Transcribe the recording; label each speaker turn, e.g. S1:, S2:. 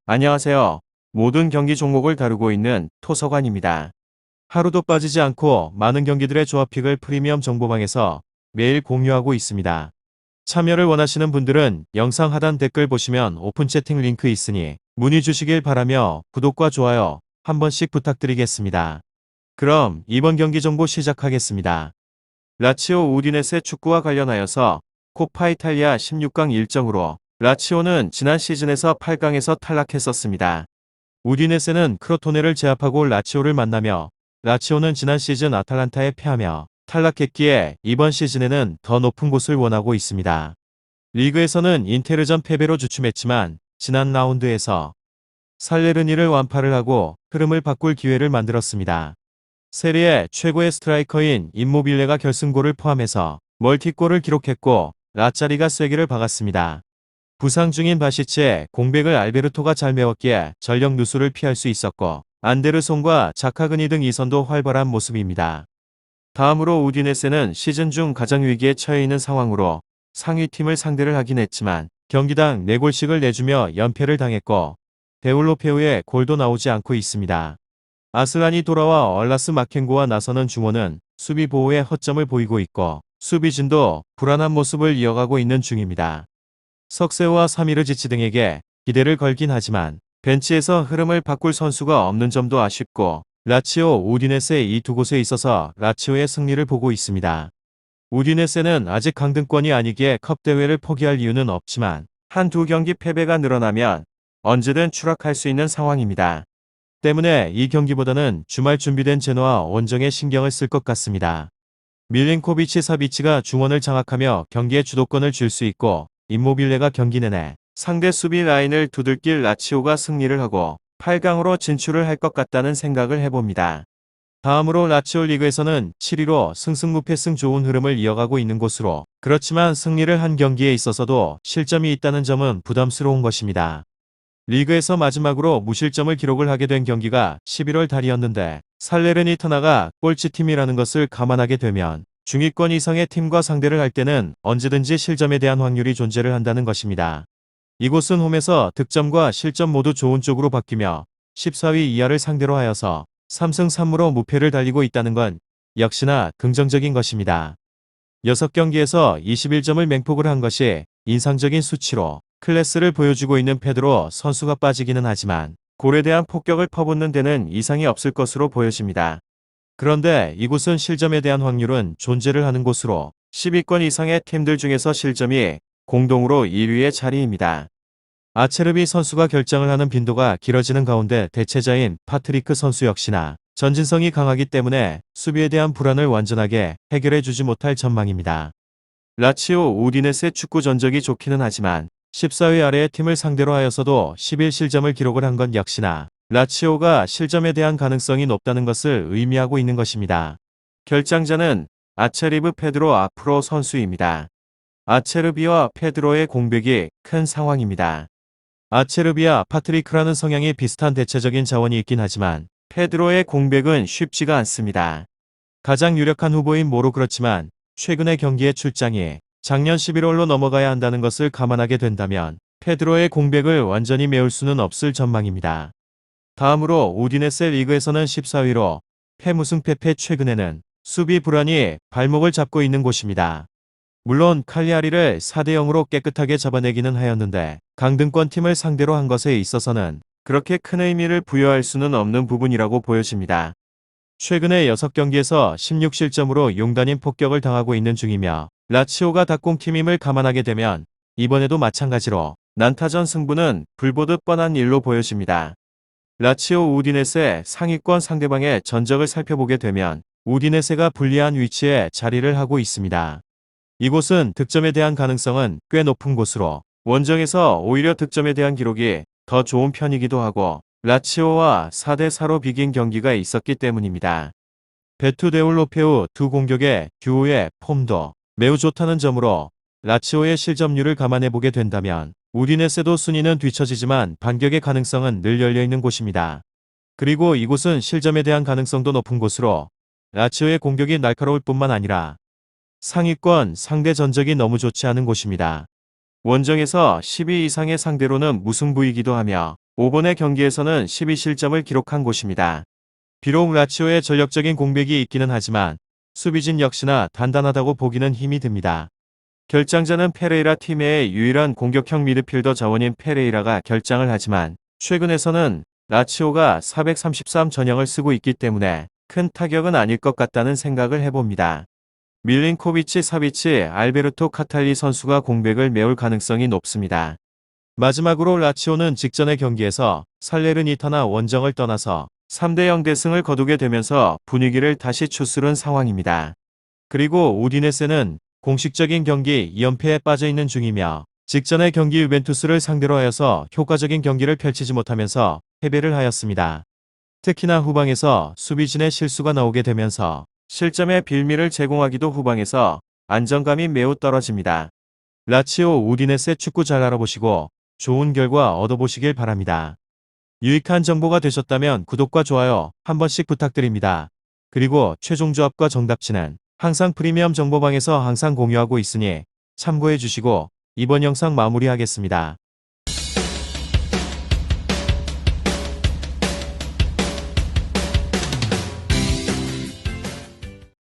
S1: 안녕하세요. 모든 경기 종목을 다루고 있는 토서관입니다. 하루도 빠지지 않고 많은 경기들의 조합픽을 프리미엄 정보방에서 매일 공유하고 있습니다. 참여를 원하시는 분들은 영상 하단 댓글 보시면 오픈 채팅 링크 있으니 문의 주시길 바라며 구독과 좋아요 한 번씩 부탁드리겠습니다. 그럼 이번 경기 정보 시작하겠습니다. 라치오 우디네세 축구와 관련하여서 코파 이탈리아 16강 일정으로 라치오는 지난 시즌에서 8강에서 탈락했었습니다. 우디네세는 크로토네를 제압하고 라치오를 만나며 라치오는 지난 시즌 아탈란타에 패하며 탈락했기에 이번 시즌에는 더 높은 곳을 원하고 있습니다. 리그에서는 인테르전 패배로 주춤했지만 지난 라운드에서 살레르니를 완파를 하고 흐름을 바꿀 기회를 만들었습니다. 세리에 최고의 스트라이커인 임모빌레가 결승골을 포함해서 멀티골을 기록했고 라짜리가 쐐기를 박았습니다. 부상 중인 바시치의 공백을 알베르토가 잘 메웠기에 전력 누수를 피할 수 있었고 안데르송과 자카그니 등 이선도 활발한 모습입니다. 다음으로 우디네세는 시즌 중 가장 위기에 처해 있는 상황으로 상위팀을 상대를 하긴 했지만 경기당 4골씩을 내주며 연패를 당했고 데울로페우의 골도 나오지 않고 있습니다. 아슬란이 돌아와 얼라스 마켄고와 나서는 중원은 수비 보호에 허점을 보이고 있고 수비진도 불안한 모습을 이어가고 있는 중입니다. 석세우와 사미르지치 등에게 기대를 걸긴 하지만 벤치에서 흐름을 바꿀 선수가 없는 점도 아쉽고 라치오, 우디네세 이 두 곳에 있어서 라치오의 승리를 보고 있습니다. 우디네세는 아직 강등권이 아니기에 컵 대회를 포기할 이유는 없지만 한두 경기 패배가 늘어나면 언제든 추락할 수 있는 상황입니다. 때문에 이 경기보다는 주말 준비된 제노와 원정에 신경을 쓸 것 같습니다. 밀린코비치 사비치가 중원을 장악하며 경기의 주도권을 줄 수 있고 임모빌레가 경기 내내 상대 수비 라인을 두들길 라치오가 승리를 하고 8강으로 진출을 할 것 같다는 생각을 해봅니다. 다음으로 라치오 리그에서는 7위로 승승무패승 좋은 흐름을 이어가고 있는 곳으로 그렇지만 승리를 한 경기에 있어서도 실점이 있다는 점은 부담스러운 것입니다. 리그에서 마지막으로 무실점을 기록을 하게 된 경기가 11월 달이었는데 살레르니타나가 꼴찌팀이라는 것을 감안하게 되면 중위권 이상의 팀과 상대를 할 때는 언제든지 실점에 대한 확률이 존재를 한다는 것입니다. 이곳은 홈에서 득점과 실점 모두 좋은 쪽으로 바뀌며 14위 이하를 상대로 하여서 3승 3무로 무패를 달리고 있다는 건 역시나 긍정적인 것입니다. 6경기에서 21점을 맹폭을 한 것이 인상적인 수치로 클래스를 보여주고 있는 페드로 선수가 빠지기는 하지만 골에 대한 폭격을 퍼붓는 데는 이상이 없을 것으로 보여집니다. 그런데 이곳은 실점에 대한 확률은 존재를 하는 곳으로 10위권 이상의 팀들 중에서 실점이 공동으로 1위의 자리입니다. 아체르비 선수가 결장을 하는 빈도가 길어지는 가운데 대체자인 파트리크 선수 역시나 전진성이 강하기 때문에 수비에 대한 불안을 완전하게 해결해주지 못할 전망입니다. 라치오 우디네세 축구 전적이 좋기는 하지만 14위 아래의 팀을 상대로 하여서도 11실점을 기록을 한 건 역시나 라치오가 실점에 대한 가능성이 높다는 것을 의미하고 있는 것입니다. 결장자는 아체리브 페드로 아프로 선수입니다. 아체르비와 페드로의 공백이 큰 상황입니다. 아체르비와 파트리크라는 성향이 비슷한 대체적인 자원이 있긴 하지만 페드로의 공백은 쉽지가 않습니다. 가장 유력한 후보인 모로 그렇지만 최근의 경기의 출장이 작년 11월로 넘어가야 한다는 것을 감안하게 된다면 페드로의 공백을 완전히 메울 수는 없을 전망입니다. 다음으로 우디네세 리그에서는 14위로 패무승패패 최근에는 수비 불안이 발목을 잡고 있는 곳입니다. 물론 칼리아리를 4대0으로 깨끗하게 잡아내기는 하였는데 강등권 팀을 상대로 한 것에 있어서는 그렇게 큰 의미를 부여할 수는 없는 부분이라고 보여집니다. 최근에 6경기에서 16실점으로 용단인 폭격을 당하고 있는 중이며 라치오가 닭공팀임을 감안하게 되면 이번에도 마찬가지로 난타전 승부는 불보듯 뻔한 일로 보여집니다. 라치오 우디네세 상위권 상대방의 전적을 살펴보게 되면 우디네세가 불리한 위치에 자리를 하고 있습니다. 이곳은 득점에 대한 가능성은 꽤 높은 곳으로 원정에서 오히려 득점에 대한 기록이 더 좋은 편이기도 하고 라치오와 4대4로 비긴 경기가 있었기 때문입니다. 베투 데울로페우 두 공격의 듀오의 폼도 매우 좋다는 점으로 라치오의 실점률을 감안해보게 된다면 우디네세도 순위는 뒤처지지만 반격의 가능성은 늘 열려있는 곳입니다. 그리고 이곳은 실점에 대한 가능성도 높은 곳으로 라치오의 공격이 날카로울 뿐만 아니라 상위권 상대 전적이 너무 좋지 않은 곳입니다. 원정에서 10위 이상의 상대로는 무승부이기도 하며 5번의 경기에서는 12실점을 기록한 곳입니다. 비록 라치오의 전력적인 공백이 있기는 하지만 수비진 역시나 단단하다고 보기는 힘이 듭니다. 결장자는 페레이라 팀의 유일한 공격형 미드필더 자원인 페레이라가 결장을 하지만 최근에서는 라치오가 433 전형을 쓰고 있기 때문에 큰 타격은 아닐 것 같다는 생각을 해봅니다. 밀린코비치, 사비치, 알베르토 카탈리 선수가 공백을 메울 가능성이 높습니다. 마지막으로 라치오는 직전의 경기에서 살레르니타나 원정을 떠나서 3대0 대승을 거두게 되면서 분위기를 다시 추스른 상황입니다. 그리고 우디네세는 공식적인 경기 2연패에 빠져있는 중이며 직전의 경기 유벤투스를 상대로 하여서 효과적인 경기를 펼치지 못하면서 패배를 하였습니다. 특히나 후방에서 수비진의 실수가 나오게 되면서 실점의 빌미를 제공하기도 후방에서 안정감이 매우 떨어집니다. 라치오 우디네세 축구 잘 알아보시고 좋은 결과 얻어보시길 바랍니다. 유익한 정보가 되셨다면 구독과 좋아요 한 번씩 부탁드립니다. 그리고 최종 조합과 정답치는 항상 프리미엄 정보방에서 항상 공유하고 있으니 참고해 주시고 이번 영상 마무리하겠습니다.